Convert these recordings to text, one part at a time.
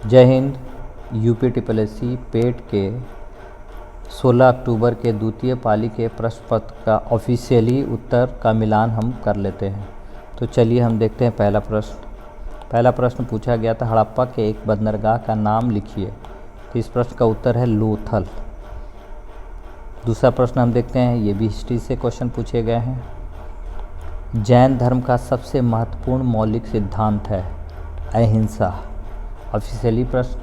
जय Hind. UP triple पेट के 16 अक्टूबर के द्वितीय पाली के प्रश्न पत्र का ऑफिशियली उत्तर का मिलान हम कर लेते हैं। तो चलिए हम देखते हैं पहला प्रश्न पूछा गया था, हड़प्पा के एक बंदरगाह का नाम लिखिए। तो इस प्रश्न का उत्तर है लोथल। दूसरा प्रश्न हम देखते हैं, ये भी हिस्ट्री से क्वेश्चन पूछे गए हैं। जैन धर्म का सबसे महत्वपूर्ण मौलिक सिद्धांत है अहिंसा। ऑफिशियली प्रश्न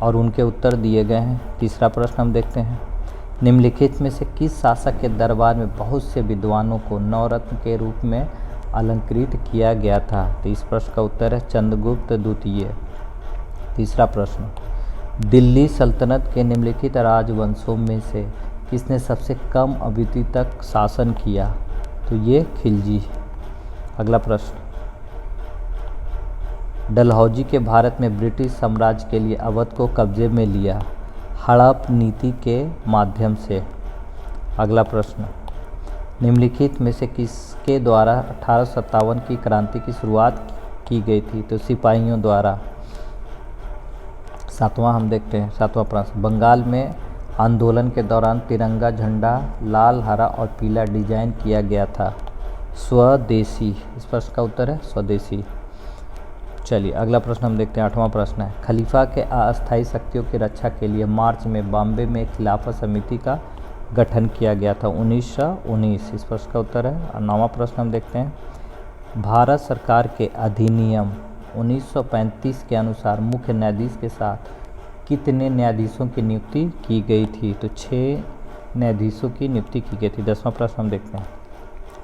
और उनके उत्तर दिए गए हैं। तीसरा प्रश्न हम देखते हैं, निम्नलिखित में से किस शासक के दरबार में बहुत से विद्वानों को नवरत्न के रूप में अलंकृत किया गया था। तो इस प्रश्न का उत्तर है चंद्रगुप्त द्वितीय। तीसरा प्रश्न, दिल्ली सल्तनत के निम्नलिखित राजवंशों में से किसने सबसे कम अवधि तक शासन किया। तो ये खिलजी। अगला प्रश्न, डलहौजी के भारत में ब्रिटिश साम्राज्य के लिए अवध को कब्जे में लिया हड़प नीति के माध्यम से। अगला प्रश्न, निम्नलिखित में से किसके द्वारा 1857 की क्रांति की शुरुआत की गई थी। तो सिपाहियों द्वारा। सातवां हम देखते हैं, सातवां प्रश्न, बंगाल में आंदोलन के दौरान तिरंगा झंडा लाल, हरा और पीला डिजाइन किया गया था। स्वदेशी। इस प्रश्न का उत्तर है स्वदेशी। चलिए अगला प्रश्न हम देखते हैं, आठवां प्रश्न है, खलीफा के अस्थायी शक्तियों की रक्षा के लिए मार्च में बॉम्बे में एक खिलाफत समिति का गठन किया गया था 1919। इस प्रश्न का उत्तर है। और नौवां प्रश्न हम देखते हैं, भारत सरकार के अधिनियम 1935 के अनुसार मुख्य न्यायाधीश के साथ कितने न्यायाधीशों की नियुक्ति की गई थी। तो 6 न्यायाधीशों की नियुक्ति की गई थी। 10वां प्रश्न हम देखते हैं,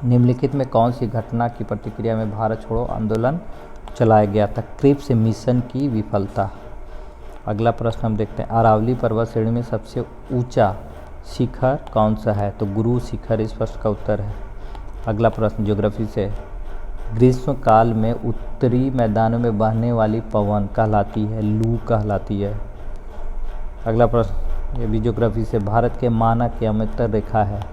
निम्नलिखित में कौन सी घटना की प्रतिक्रिया में भारत छोड़ो आंदोलन चलाया गया था। क्रिप्स मिशन की विफलता। अगला प्रश्न हम देखते हैं, अरावली पर्वत श्रेणी में सबसे ऊंचा शिखर कौन सा है। तो गुरु शिखर इस प्रश्न का उत्तर है। अगला प्रश्न ज्योग्राफी से, ग्रीष्म काल में उत्तरी मैदानों में बहने वाली पवन कहलाती है लू कहलाती है। अगला प्रश्न ये भी ज्योग्राफी से, भारत के मानक या अमृतर रेखा है,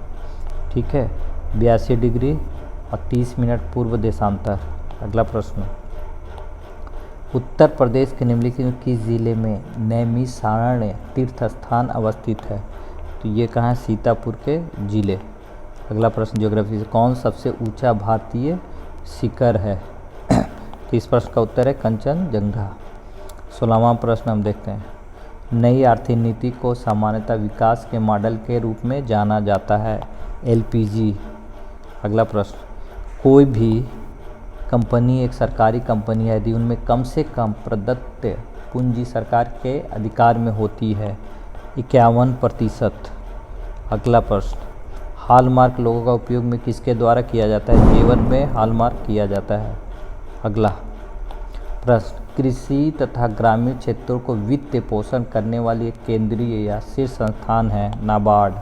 ठीक है, 82 डिग्री और 30 मिनट पूर्व देशांतर। अगला प्रश्न, उत्तर प्रदेश के निम्नलिखित किस जिले में नैमिषारण्य तीर्थ स्थान अवस्थित है। तो ये कहाँ है, सीतापुर के जिले। अगला प्रश्न ज्योग्राफी से, कौन सबसे ऊंचा भारतीय शिखर है। तो इस प्रश्न का उत्तर है कंचनजंगा। 16वां प्रश्न हम देखते हैं, नई आर्थिक नीति को सामान्यतः विकास के मॉडल के रूप में जाना जाता है LPG। अगला प्रश्न, कोई भी कंपनी एक सरकारी कंपनी है यदि उनमें कम से कम प्रदत्त पूंजी सरकार के अधिकार में होती है 51%। अगला प्रश्न, हॉलमार्क लोगों का उपयोग में किसके द्वारा किया जाता है। जेवर में हॉलमार्क किया जाता है। अगला प्रश्न, कृषि तथा ग्रामीण क्षेत्रों को वित्त पोषण करने वाली एक केंद्रीय या शीर्ष संस्थान है नाबार्ड।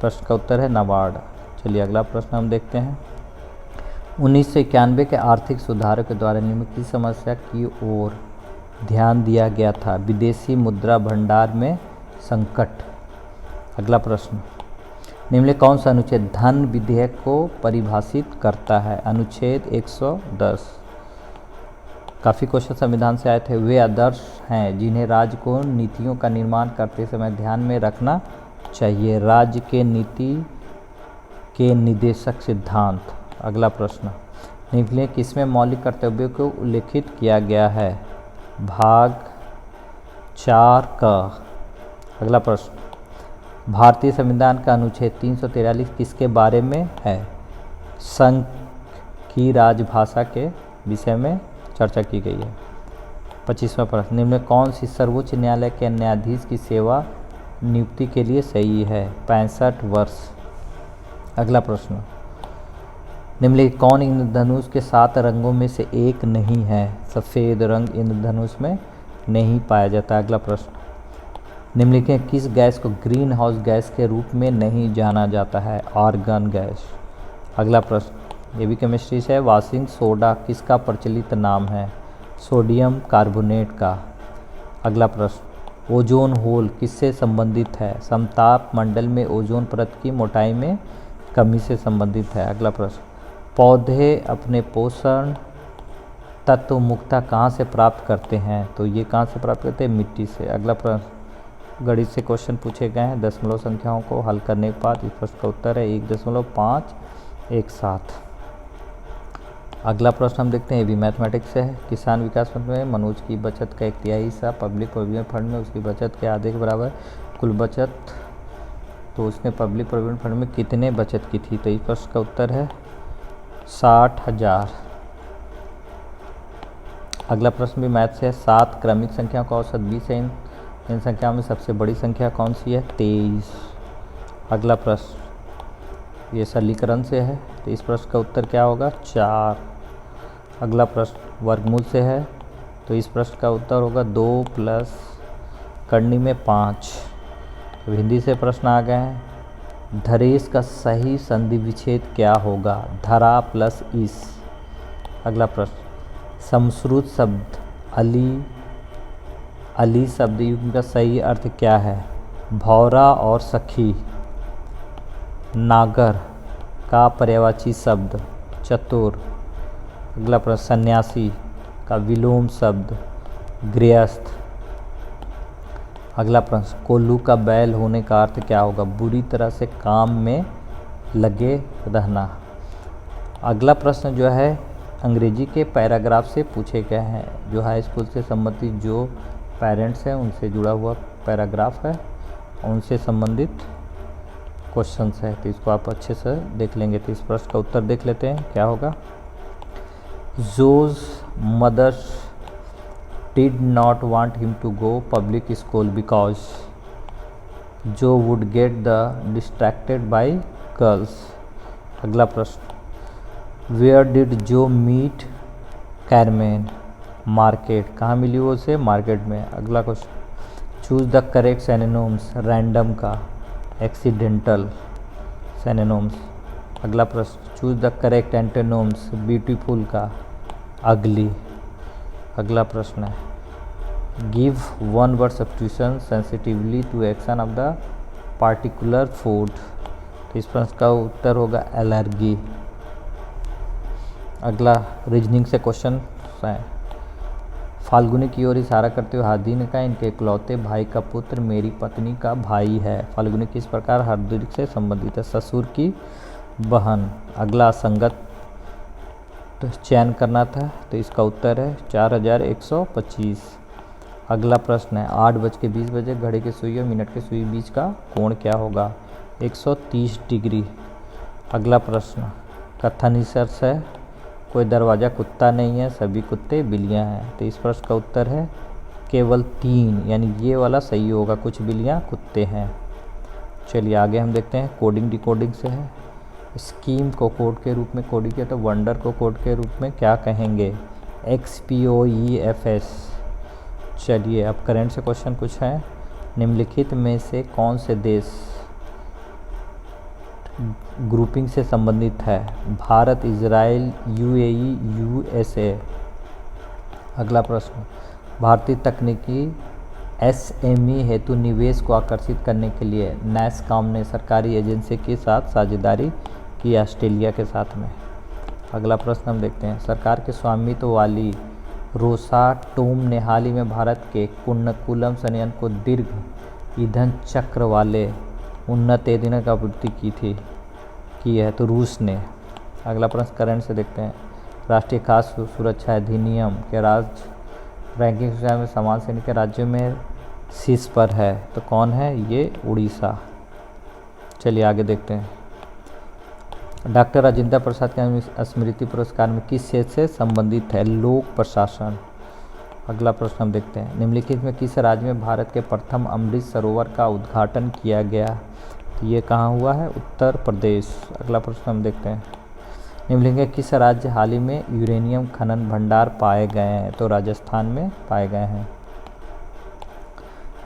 प्रश्न का उत्तर है नाबार्ड। चलिए अगला प्रश्न हम देखते हैं, 1991 के आर्थिक सुधारों के द्वारा निम्नलिखित की समस्या की ओर ध्यान दिया गया था। विदेशी मुद्रा भंडार में संकट। अगला प्रश्न, निम्नलिखित कौन सा अनुच्छेद धन विधेयक को परिभाषित करता है। अनुच्छेद 110। काफ़ी क्वेश्चन संविधान से आए थे। वे आदर्श हैं जिन्हें राज्य को नीतियों का निर्माण करते समय ध्यान में रखना चाहिए। राज्य के नीति के निर्देशक सिद्धांत। अगला प्रश्न, निम्नलिखित किसमें मौलिक कर्तव्यों को उल्लेखित किया गया है। भाग 4 का। अगला प्रश्न, भारतीय संविधान का अनुच्छेद 343 किसके बारे में है। संघ की राजभाषा के विषय में चर्चा की गई है। 25वां प्रश्न, निम्न कौन सी सर्वोच्च न्यायालय के न्यायाधीश की सेवा नियुक्ति के लिए सही है। 65 वर्ष। अगला प्रश्न, निम्नलिखित कौन इंद्रधनुष के 7 रंगों में से एक नहीं है। सफ़ेद रंग इंद्रधनुष में नहीं पाया जाता। अगला प्रश्न, निम्नलिखित किस गैस को ग्रीन हाउस गैस के रूप में नहीं जाना जाता है। Argon gas. अगला प्रश्न ये भी केमिस्ट्री से है, वॉशिंग सोडा किसका प्रचलित नाम है। सोडियम कार्बोनेट का। अगला प्रश्न, ओजोन होल किससे संबंधित है। समताप मंडल में ओजोन परत की मोटाई में कमी से संबंधित है। अगला प्रश्न, पौधे अपने पोषण तत्व मुक्ता कहाँ से प्राप्त करते हैं? तो ये कहाँ से प्राप्त करते हैं? मिट्टी से। अगला प्रश्न, गणित से क्वेश्चन पूछे गए हैं दशमलव संख्याओं को हल करने के बाद। इस प्रश्न का उत्तर है 1.517। अगला प्रश्न हम देखते हैं, ये भी मैथमेटिक्स से है। किसान विकास फंड में मनोज की बचत का 1/3 हिस्सा पब्लिक प्रोविडेंट फंड में उसकी बचत के आधे के बराबर कुल बचत, तो उसने पब्लिक प्रोविडेंट फंड में कितने बचत की थी? तो इस प्रश्न का उत्तर है 60,000। अगला प्रश्न भी मैथ से है। 7 क्रमिक संख्याओं का औसत 20 है। इन संख्याओं में सबसे बड़ी संख्या कौन सी है? 23। अगला प्रश्न ये सरलीकरण से है, तो इस प्रश्न का उत्तर क्या होगा? 4। अगला प्रश्न वर्गमूल से है, तो इस प्रश्न का उत्तर होगा 2 प्लस करनी में 5। तो हिंदी से प्रश्न आ गए हैं, धरेश का सही संधि विच्छेद क्या होगा? धरा प्लस इस। अगला प्रश्न, संस्कृत शब्द अली शब्द युग्म का सही अर्थ क्या है? भौरा और सखी। नागर का पर्यायवाची शब्द चतुर। अगला प्रश्न, सन्यासी का विलोम शब्द गृहस्थ। अगला प्रश्न, कोल्हू का बैल होने का अर्थ क्या होगा? बुरी तरह से काम में लगे रहना। अगला प्रश्न जो है अंग्रेजी के पैराग्राफ से पूछे गए हैं, जो हाई स्कूल से संबंधित जो पेरेंट्स हैं उनसे जुड़ा हुआ पैराग्राफ है, उनसे संबंधित क्वेश्चंस है, तो इसको आप अच्छे से देख लेंगे। तो इस प्रश्न का उत्तर देख लेते हैं क्या होगा। Joe's mothers did not want him to go public school because Joe would get the distracted by girls. अगला प्रश्न, where did Joe meet Carmen? Market. कहाँ मिली वो उसे? मार्केट में। अगला question, choose the correct synonyms random का accidental synonyms. अगला प्रश्न, choose the correct antonyms beautiful का अगली। अगला प्रश्न है, give one word substitution sensitively to action of the particular food. तो इस प्रश्न का उत्तर होगा एलर्जी। अगला रीजनिंग से क्वेश्चन है, फाल्गुनी की ओर इशारा करते हुए हार्दी ने कहा, इनके इकलौते भाई का पुत्र मेरी पत्नी का भाई है। फाल्गुनी किस प्रकार हार्दिक से संबंधित है? ससुर की बहन। अगला असंगत चयन करना था, तो इसका उत्तर है 4125। अगला प्रश्न है, 8:20 घड़ी की सुई और मिनट की सुई बीच का कोण क्या होगा? 130 डिग्री। अगला प्रश्न कथन निष्कर्ष है, कोई दरवाज़ा कुत्ता नहीं है, सभी कुत्ते बिल्लियां हैं। तो इस प्रश्न का उत्तर है केवल 3, यानी ये वाला सही होगा, कुछ बिल्लियां कुत्ते हैं। चलिए आगे हम देखते हैं, कोडिंग डिकोडिंग से है। स्कीम को कोड के रूप में कोडिंग किया, तो वंडर को कोड के रूप में क्या कहेंगे? XPOEFS। चलिए अब करंट से क्वेश्चन कुछ है, निम्नलिखित में से कौन से देश ग्रुपिंग से संबंधित है? Bharat, Israel, UAE, USA। अगला प्रश्न, भारतीय तकनीकी SME हेतु निवेश को आकर्षित करने के लिए नैसकॉम ने सरकारी एजेंसी के साथ साझेदारी की ऑस्ट्रेलिया के साथ में। अगला प्रश्न हम देखते हैं, सरकार के स्वामित्व वाली रोसाटोम ने हाल ही में भारत के कुन्नकुलम संयंत्र को दीर्घ ईंधन चक्र वाले उन्नत ईंधन की आपूर्ति की है, तो रूस ने। अगला प्रश्न करंट से देखते हैं, राष्ट्रीय खाद्य सुरक्षा अधिनियम के राज्य रैंकिंग सूची में समान श्रेणी के राज्यों में शीर्ष पर है, तो कौन है? ये उड़ीसा। चलिए आगे देखते हैं, डॉक्टर राजेंद्र प्रसाद के स्मृति पुरस्कार में किस क्षेत्र से संबंधित है? लोक प्रशासन। अगला प्रश्न हम देखते हैं, निम्नलिखित में किस राज्य में भारत के प्रथम अमृत सरोवर का उद्घाटन किया गया? तो ये कहाँ हुआ है? उत्तर प्रदेश। अगला प्रश्न हम देखते हैं, निम्नलिखित किस राज्य हाल ही में यूरेनियम खनन भंडार पाए गए हैं? तो राजस्थान में पाए गए हैं।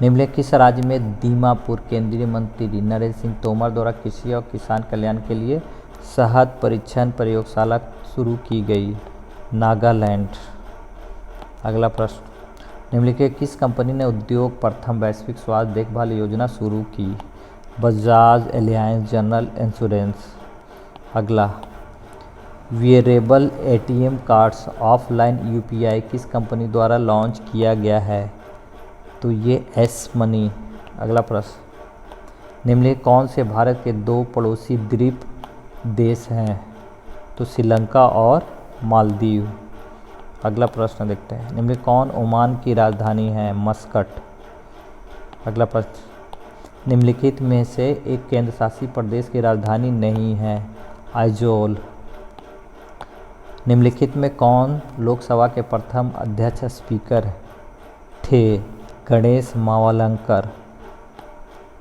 निम्नलिखित किस राज्य में दीमापुर केंद्रीय मंत्री नरेंद्र सिंह तोमर द्वारा कृषि और किसान कल्याण के लिए शहद परीक्षण प्रयोगशाला शुरू की गई? नागालैंड। अगला प्रश्न, निम्नलिखित किस कंपनी ने उद्योग प्रथम वैश्विक स्वास्थ्य देखभाल योजना शुरू की? Bajaj Allianz general insurance. अगला, variable ATM cards offline UPI किस कंपनी द्वारा लॉन्च किया गया है? तो ये एस मनी। अगला प्रश्न, निम्नलिखित कौन से भारत के दो पड़ोसी द्वीप देश हैं? तो श्रीलंका और मालदीव। अगला प्रश्न देखते हैं, निम्नलिखित कौन ओमान की राजधानी है? मस्कट। अगला प्रश्न, निम्नलिखित में से एक केंद्र शासित प्रदेश की राजधानी नहीं है? आइजोल। निम्नलिखित में कौन लोकसभा के प्रथम अध्यक्ष स्पीकर थे? गणेश मावलंकर।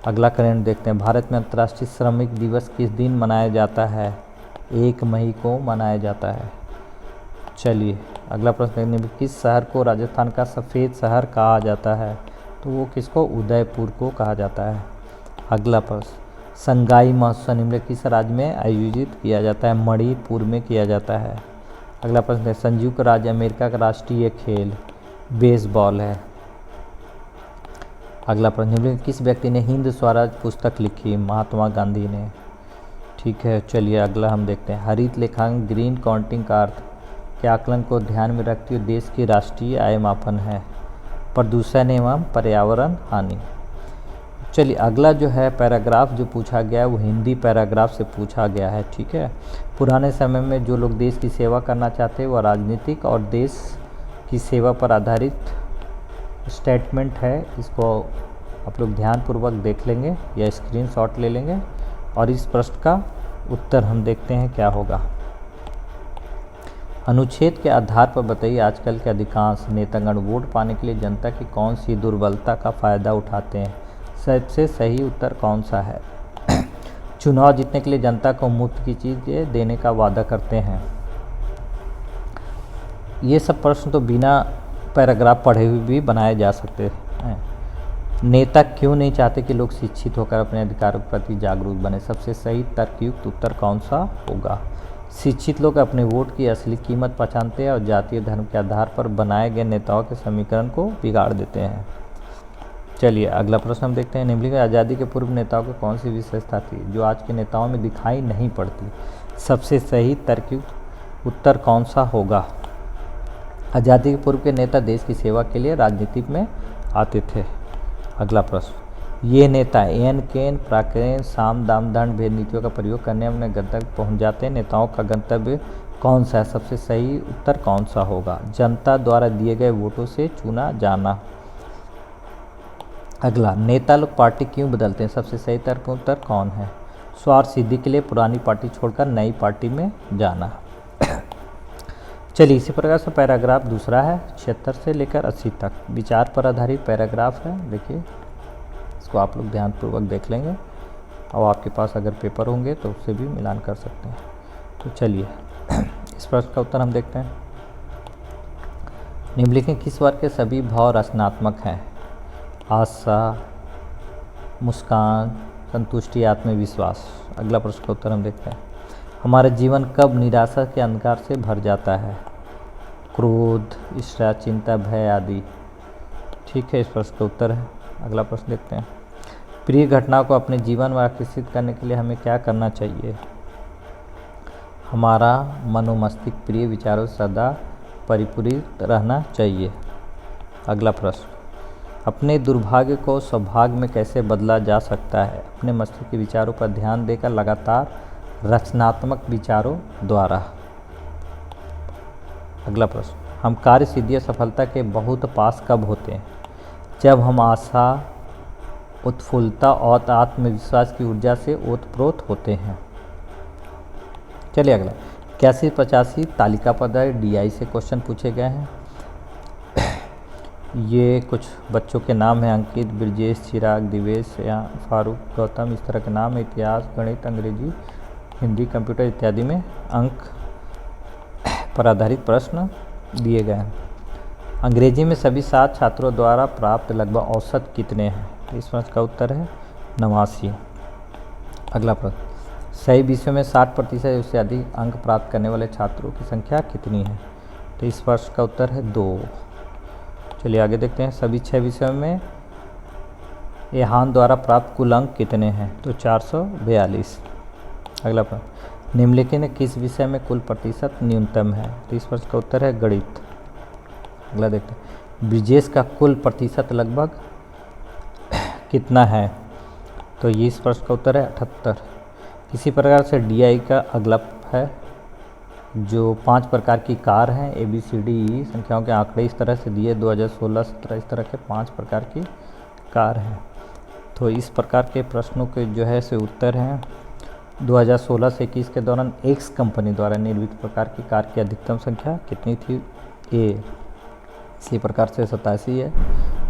अगला करंट देखते हैं, भारत में अंतर्राष्ट्रीय श्रमिक दिवस किस दिन मनाया जाता है? 1 मई को मनाया जाता है। चलिए अगला प्रश्न देखते हैं, किस शहर को राजस्थान का सफ़ेद शहर कहा जाता है? तो वो किसको? उदयपुर को कहा जाता है। अगला प्रश्न, संगाई महोत्सव निम्नलिखित किस राज्य में आयोजित किया जाता है? मणिपुर में किया जाता है। अगला प्रश्न है, संयुक्त राज्य अमेरिका का राष्ट्रीय खेल बेसबॉल है। अगला प्रश्न, निम्नलिखित किस व्यक्ति ने हिंद स्वराज पुस्तक लिखी? महात्मा गांधी ने। ठीक है, चलिए अगला हम देखते हैं, हरित लेखांकन ग्रीन काउंटिंग का अर्थ के आकलन को ध्यान में रखते हुए देश की राष्ट्रीय आय मापन है। प्रदूषण एवं पर्यावरण हानि। चलिए अगला जो है पैराग्राफ जो पूछा गया है वो हिंदी पैराग्राफ से पूछा गया है। ठीक है, पुराने समय में जो लोग देश की सेवा करना चाहते हैं वह राजनीतिक और देश की सेवा पर आधारित स्टेटमेंट है। इसको आप लोग ध्यानपूर्वक देख लेंगे या स्क्रीनशॉट ले लेंगे और इस प्रश्न का उत्तर हम देखते हैं क्या होगा। अनुच्छेद के आधार पर बताइए, आजकल के अधिकांश नेतागण वोट पाने के लिए जनता की कौन सी दुर्बलता का फ़ायदा उठाते हैं? सबसे सही उत्तर कौन सा है? चुनाव जीतने के लिए जनता को मुफ्त की चीज़ें देने का वादा करते हैं। ये सब प्रश्न तो बिना पैराग्राफ पढ़े हुए भी बनाए जा सकते हैं। नेता क्यों नहीं चाहते कि लोग शिक्षित होकर अपने अधिकारों के प्रति जागरूक बने? सबसे सही तर्कयुक्त उत्तर कौन सा होगा? शिक्षित लोग अपने वोट की असली कीमत पहचानते हैं और जातीय धर्म के आधार पर बनाए गए नेताओं के समीकरण को बिगाड़ देते हैं। चलिए अगला प्रश्न हम देखते हैं, निम्नलिखित आज़ादी के पूर्व नेताओं की कौन सी विशेषता थी जो आज के नेताओं में दिखाई नहीं पड़ती? सबसे सही तर्कयुक्त उत्तर कौन सा होगा? आज़ादी के पूर्व के नेता देश की सेवा के लिए राजनीति में आते थे। अगला प्रश्न, ये नेता एन केन प्राकेन साम दाम दंड भेद नीतियों का प्रयोग करने अपने गंतव्य पहुंच जाते हैं। नेताओं का गंतव्य कौन सा है? सबसे सही उत्तर कौन सा होगा? जनता द्वारा दिए गए वोटों से चुना जाना। अगला, नेता लोग पार्टी क्यों बदलते हैं? सबसे सही तर्क उत्तर कौन है? स्वार्थ सिद्धि के लिए पुरानी पार्टी छोड़कर नई पार्टी में जाना। चलिए इसी प्रकार से पैराग्राफ दूसरा है 76 से लेकर 80 तक विचार पर आधारित पैराग्राफ है। देखिए इसको आप लोग ध्यानपूर्वक देख लेंगे और आपके पास अगर पेपर होंगे तो उससे भी मिलान कर सकते हैं। तो चलिए इस प्रश्न का उत्तर हम देखते हैं, निम्नलिखित किस वर्ग के सभी भाव रचनात्मक हैं? आशा, मुस्कान, संतुष्टि, आत्मविश्वास। अगला प्रश्न का उत्तर हम देखते हैं, हमारा जीवन कब निराशा के अंधकार से भर जाता है? क्रोध, ईर्ष्या, चिंता, भय आदि। ठीक है, इस प्रश्न का उत्तर है। अगला प्रश्न देखते हैं, प्रिय घटनाओं को अपने जीवन में आकर्षित करने के लिए हमें क्या करना चाहिए? हमारा मनोमस्तिष्क प्रिय विचारों से सदा परिपूरित रहना चाहिए। अगला प्रश्न, अपने दुर्भाग्य को सौभाग्य में कैसे बदला जा सकता है? अपने मस्तिष्क के विचारों पर ध्यान देकर लगातार रचनात्मक विचारों द्वारा। अगला प्रश्न, हम कार्य सिद्धि या सफलता के बहुत पास कब होते हैं? जब हम आशा, उत्फुल्लता और आत्मविश्वास की ऊर्जा से ओतप्रोत होते हैं। चलिए अगला, 81-85 तालिका पर DI से क्वेश्चन पूछे गए हैं। ये कुछ बच्चों के नाम हैं, अंकित, ब्रजेश, चिराग, दिवेश, फारूक, गौतम, इस तरह के नाम है। इतिहास, गणित, अंग्रेजी, हिंदी, कंप्यूटर इत्यादि में अंक पर आधारित प्रश्न दिए गए हैं। अंग्रेजी में सभी 7 छात्रों द्वारा प्राप्त लगभग औसत कितने हैं? इस प्रश्न का उत्तर है 89। अगला प्रश्न, सही विषयों में 60% उससे अधिक अंक प्राप्त करने वाले छात्रों की संख्या कितनी है? तो इस प्रश्न का उत्तर है 2। चलिए आगे देखते हैं, सभी 6 विषयों में एहान द्वारा प्राप्त कुल अंक कितने हैं? तो 442। अगला प्रश्न, निम्नलिखित में किस विषय में कुल प्रतिशत न्यूनतम है? तो इस प्रश्न का उत्तर है गणित। अगला देखते हैं, ब्रिजेश का कुल प्रतिशत लगभग कितना है? तो ये इस प्रश्न का उत्तर है 78। इसी प्रकार से DI का अगला है जो 5 प्रकार की कार हैं, ABCD संख्याओं के आंकड़े इस तरह से दिए 2016-17 इस तरह के 5 प्रकार की कार हैं। तो इस प्रकार के प्रश्नों के जो है से उत्तर हैं 2016 से 21 के दौरान एक्स कंपनी द्वारा निर्मित प्रकार की कार की अधिकतम संख्या कितनी थी? A। इसी प्रकार से 87 है,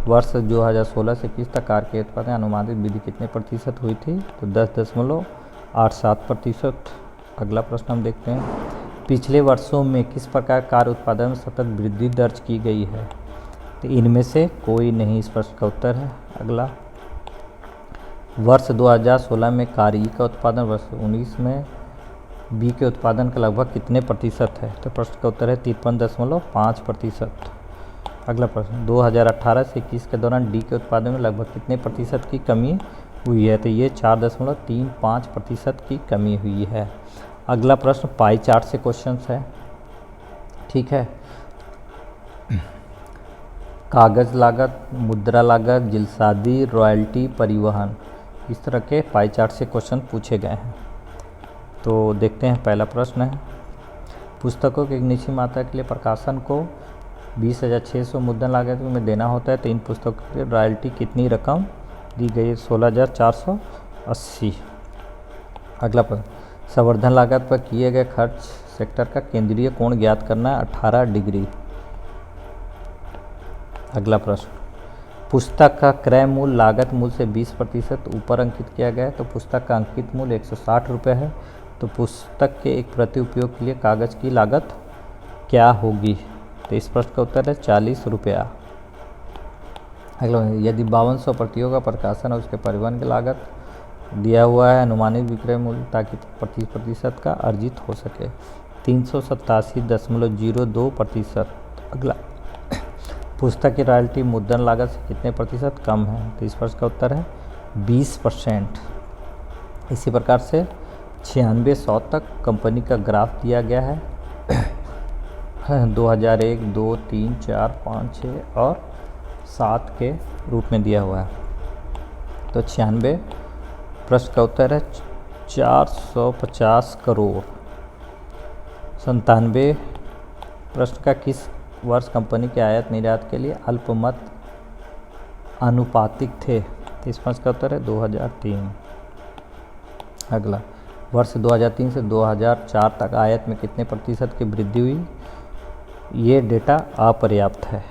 वर्ष 2016 से 21 तक कार के उत्पादन अनुमानित वृद्धि कितने प्रतिशत हुई थी? तो 10.87%। अगला प्रश्न हम देखते हैं, पिछले वर्षों में किस प्रकार कार उत्पादन में सतत वृद्धि दर्ज की गई है? तो इनमें से कोई नहीं इस प्रश्न का उत्तर है। अगला, वर्ष 2016 में कार ई का उत्पादन वर्ष 19 में बी के उत्पादन का लगभग कितने प्रतिशत है? तो प्रश्न का उत्तर है 53.5%। अगला प्रश्न, 2018 से 21 के दौरान डी के उत्पादन में लगभग कितने प्रतिशत की कमी हुई है? तो ये 4.35% की कमी हुई है। अगला प्रश्न पाई चार्ट से क्वेश्चन है, ठीक है। कागज़ लागत, मुद्रा लागत, जिलसादी, रॉयल्टी, परिवहन, इस तरह के पाई चार्ट से क्वेश्चन पूछे गए हैं। तो देखते हैं, पहला प्रश्न है, पुस्तकों की एक निश्चित मात्रा के लिए प्रकाशन को 20,600 मुद्रा लागत में देना होता है, तो इन पुस्तकों की रॉयल्टी कितनी रकम दी गई है? 16,480। अगला प्रश्न, संवर्धन लागत पर किए गए खर्च सेक्टर का केंद्रीय कोण ज्ञात करना है, 18 डिग्री। अगला प्रश्न, पुस्तक का क्रय मूल्य लागत मूल्य से 20% ऊपर अंकित किया गया है, तो पुस्तक का अंकित मूल्य 160 रुपये है, तो पुस्तक के एक प्रति उपयोग के लिए कागज़ की लागत क्या होगी? तो इस प्रश्न का उत्तर है 40 रुपया। अगला, यदि 5200 प्रतियों का प्रकाशन और उसके परिवहन की लागत दिया हुआ है, अनुमानित विक्रय मूल्य ताकि 25% का अर्जित हो सके, 387.02%। अगला, पुस्तक की रॉयल्टी मुद्रण लागत से कितने प्रतिशत कम है? तो इस प्रश्न का उत्तर है 20%। इसी प्रकार से 9600 तक कंपनी का ग्राफ दिया गया है 2001, 2, 3, 4, 5, 6 और 7 के रूप में दिया हुआ है। तो 96 प्रश्न का उत्तर है 450 करोड़। 97 प्रश्न का किस वर्ष कंपनी के आयात निर्यात के लिए अल्पमत आनुपातिक थे? इस प्रश्न का उत्तर है 2003। अगला, वर्ष 2003 से 2004 तक आयात में कितने प्रतिशत की वृद्धि हुई? ये डेटा अपर्याप्त है।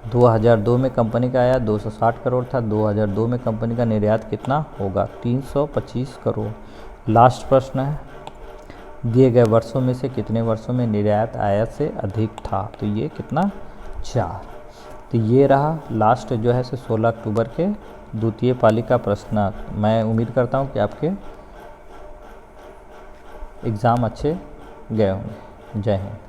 2002 में कंपनी का आयात 260 करोड़ था, 2002 में कंपनी का निर्यात कितना होगा? 325 करोड़। लास्ट प्रश्न है, दिए गए वर्षों में से कितने वर्षों में निर्यात आयात से अधिक था? तो ये कितना? 4। तो ये रहा लास्ट जो है 16 अक्टूबर के द्वितीय पाली का प्रश्न। मैं उम्मीद करता हूँ कि आपके एग्ज़ाम अच्छे गए होंगे। जय हिंद।